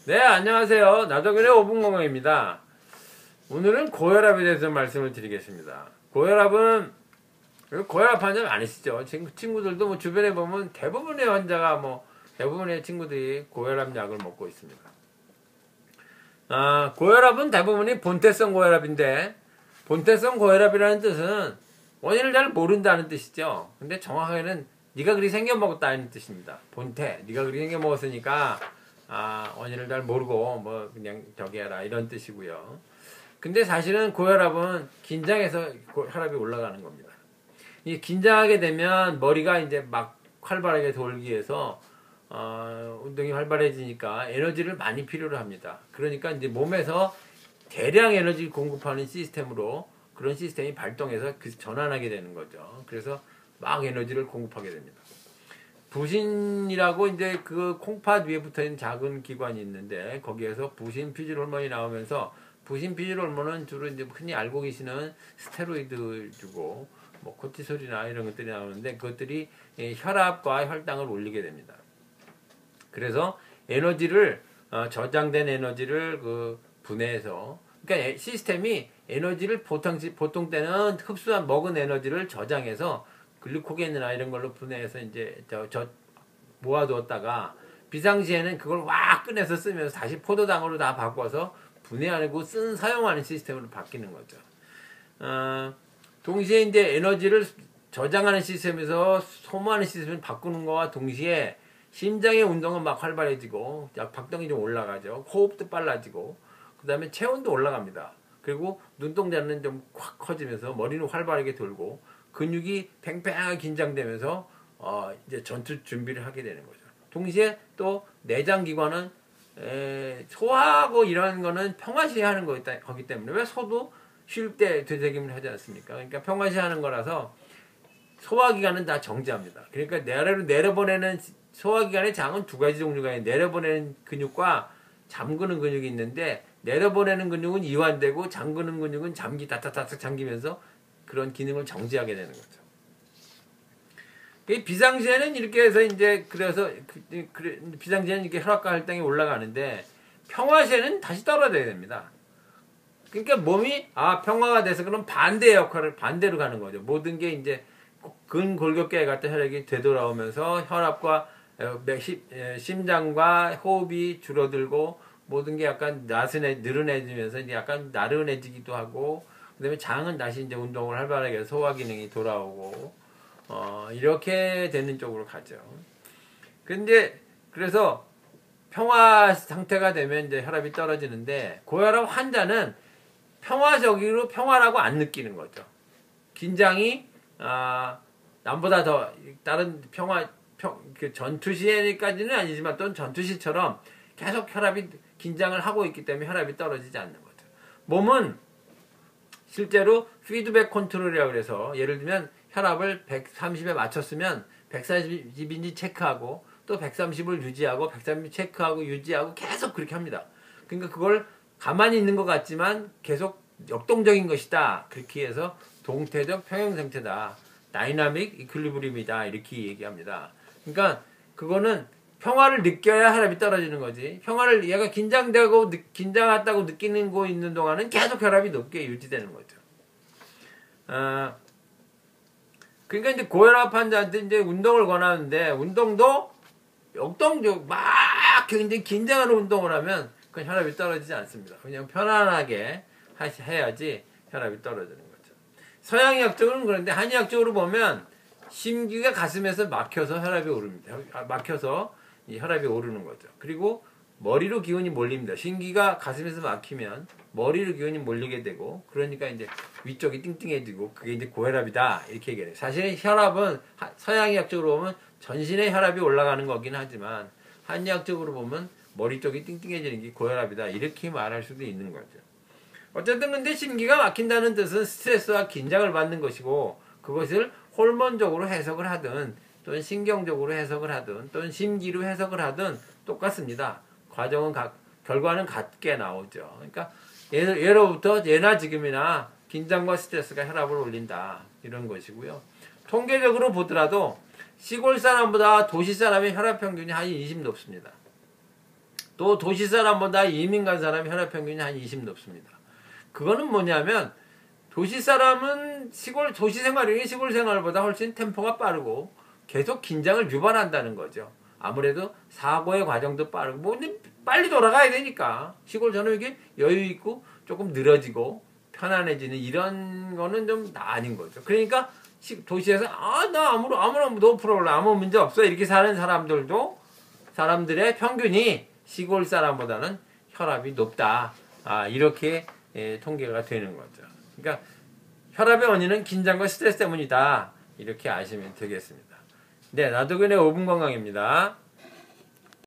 네, 안녕하세요. 나덕균의 5분 건강입니다. 오늘은 고혈압에 대해서 말씀을 드리겠습니다. 고혈압 환자 많으시죠? 친구들도 뭐 주변에 보면 대부분의 환자가 대부분의 친구들이 고혈압 약을 먹고 있습니다. 고혈압은 대부분이 본태성 고혈압인데, 본태성 고혈압이라는 뜻은 원인을 잘 모른다는 뜻이죠. 근데 정확하게는 네가 그리 생겨 먹었다는 뜻입니다. 본태, 네가 그리 생겨 먹었으니까 원인을 잘 모르고 그냥 저기 해라 이런 뜻이고요. 근데 사실은 고혈압은 긴장해서 혈압이 올라가는 겁니다. 이 긴장하게 되면 머리가 이제 막 활발하게 돌기 위해서 운동이 활발해지니까 에너지를 많이 필요로 합니다. 그러니까 이제 몸에서 대량 에너지 공급하는 시스템으로 그런 시스템이 발동해서 전환하게 되는 거죠. 그래서 막 에너지를 공급하게 됩니다. 부신이라고 이제 그 콩팥 위에 붙어 있는 작은 기관이 있는데 거기에서 부신 피질 호르몬이 나오면서 부신 피질 호르몬은 주로 이제 흔히 알고 계시는 스테로이드 주고 코티솔이나 이런 것들이 나오는데 그것들이 혈압과 혈당을 올리게 됩니다. 그래서 에너지를 저장된 에너지를 분해해서 그러니까 시스템이 에너지를 보통 때는 흡수한 먹은 에너지를 저장해서 글루코겐이나 이런 걸로 분해해서 이제 모아두었다가 비상시에는 그걸 와 꺼내서 쓰면서 다시 포도당으로 다 바꿔서 분해하고 사용하는 시스템으로 바뀌는 거죠. 동시에 이제 에너지를 저장하는 시스템에서 소모하는 시스템을 바꾸는 거와 동시에 심장의 운동은 막 활발해지고 박동이 좀 올라가죠. 호흡도 빨라지고 그 다음에 체온도 올라갑니다. 그리고 눈동자는 좀 확 커지면서 머리는 활발하게 돌고 근육이 팽팽하게 긴장되면서 이제 전투 준비를 하게 되는 거죠. 동시에 또 내장기관은 소화하고 이런 거는 평화시하는 거기 때문에 왜 소도 쉴 때 되새김을 하지 않습니까? 그러니까 평화시하는 거라서 소화기관은 다 정지합니다. 그러니까 아래로 내려보내는 소화기관의 장은 두 가지 종류가 있는데 내려보내는 근육과 잠그는 근육이 있는데 내려보내는 근육은 이완되고 잠그는 근육은 다다닥 잠기면서 그런 기능을 정지하게 되는 거죠. 비상시에는 이렇게 해서 이제 그래서 비상시에는 이렇게 혈압과 혈당이 올라가는데 평화시에는 다시 떨어져야 됩니다. 그러니까 몸이 평화가 돼서 그럼 반대의 역할을 반대로 가는 거죠. 모든 게 이제 근골격계에 갔다 혈액이 되돌아오면서 혈압과 심장과 호흡이 줄어들고 모든 게 약간 느른해지면서 이제 약간 나른해지기도 하고 그다음에 장은 다시 이제 운동을 활발하게 해서 소화 기능이 돌아오고 이렇게 되는 쪽으로 가죠. 근데 그래서 평화 상태가 되면 이제 혈압이 떨어지는데 고혈압 환자는 평화라고 안 느끼는 거죠. 긴장이 남보다 더 다른 전투 시에까지는 아니지만 또는 전투 시처럼 계속 혈압이 긴장을 하고 있기 때문에 혈압이 떨어지지 않는 거죠. 몸은 실제로 피드백 컨트롤이라고 그래서 예를 들면 혈압을 130에 맞췄으면 140인지 체크하고 또 130을 유지하고 130 체크하고 유지하고 계속 그렇게 합니다. 그러니까 그걸 가만히 있는 것 같지만 계속 역동적인 것이다. 그렇게 해서 동태적 평형 상태다. 다이나믹 이퀄리브리움이다. 이렇게 얘기합니다. 그러니까 그거는 평화를 느껴야 혈압이 떨어지는 거지. 평화를 얘가 긴장했다고 느끼는 거 있는 동안은 계속 혈압이 높게 유지되는 거죠. 그러니까 이제 고혈압 환자한테 이제 운동을 권하는데 운동도 역동적 막 굉장히 긴장하는 운동을 하면 그 혈압이 떨어지지 않습니다. 그냥 편안하게 해야지 혈압이 떨어지는 거죠. 서양의학적으로는 그런데 한의학적으로 보면 심기가 가슴에서 막혀서 혈압이 오릅니다. 막혀서 이 혈압이 오르는 거죠. 그리고 머리로 기운이 몰립니다. 심기가 가슴에서 막히면 머리로 기운이 몰리게 되고 그러니까 이제 위쪽이 띵띵해지고 그게 이제 고혈압이다 이렇게 얘기해요. 사실 혈압은 서양의학적으로 보면 전신의 혈압이 올라가는 거긴 하지만 한의학적으로 보면 머리 쪽이 띵띵해지는 게 고혈압이다 이렇게 말할 수도 있는 거죠. 어쨌든 근데 심기가 막힌다는 뜻은 스트레스와 긴장을 받는 것이고 그것을 호르몬적으로 해석을 하든 또는 신경적으로 해석을 하든 또는 심기로 해석을 하든 똑같습니다. 결과는 같게 나오죠. 그러니까 예로부터 예나 지금이나 긴장과 스트레스가 혈압을 올린다 이런 것이고요. 통계적으로 보더라도 시골 사람보다 도시 사람의 혈압 평균이 한 20 높습니다. 또 도시 사람보다 이민 간 사람이 혈압 평균이 한 20 높습니다. 그거는 뭐냐면 도시 사람은 도시 생활이 시골 생활보다 훨씬 템포가 빠르고 계속 긴장을 유발한다는 거죠. 아무래도 사고의 과정도 빠르고 뭐 빨리 돌아가야 되니까 시골 저는 이게 여유 있고 조금 늘어지고 편안해지는 이런 거는 좀 아닌 거죠. 그러니까 도시에서 나 아무런 노 프로블em 아무 문제 없어 이렇게 사는 사람들의 평균이 시골 사람보다는 혈압이 높다. 이렇게 통계가 되는 거죠. 그러니까 혈압의 원인은 긴장과 스트레스 때문이다. 이렇게 아시면 되겠습니다. 네, 나도근의 5분 건강입니다.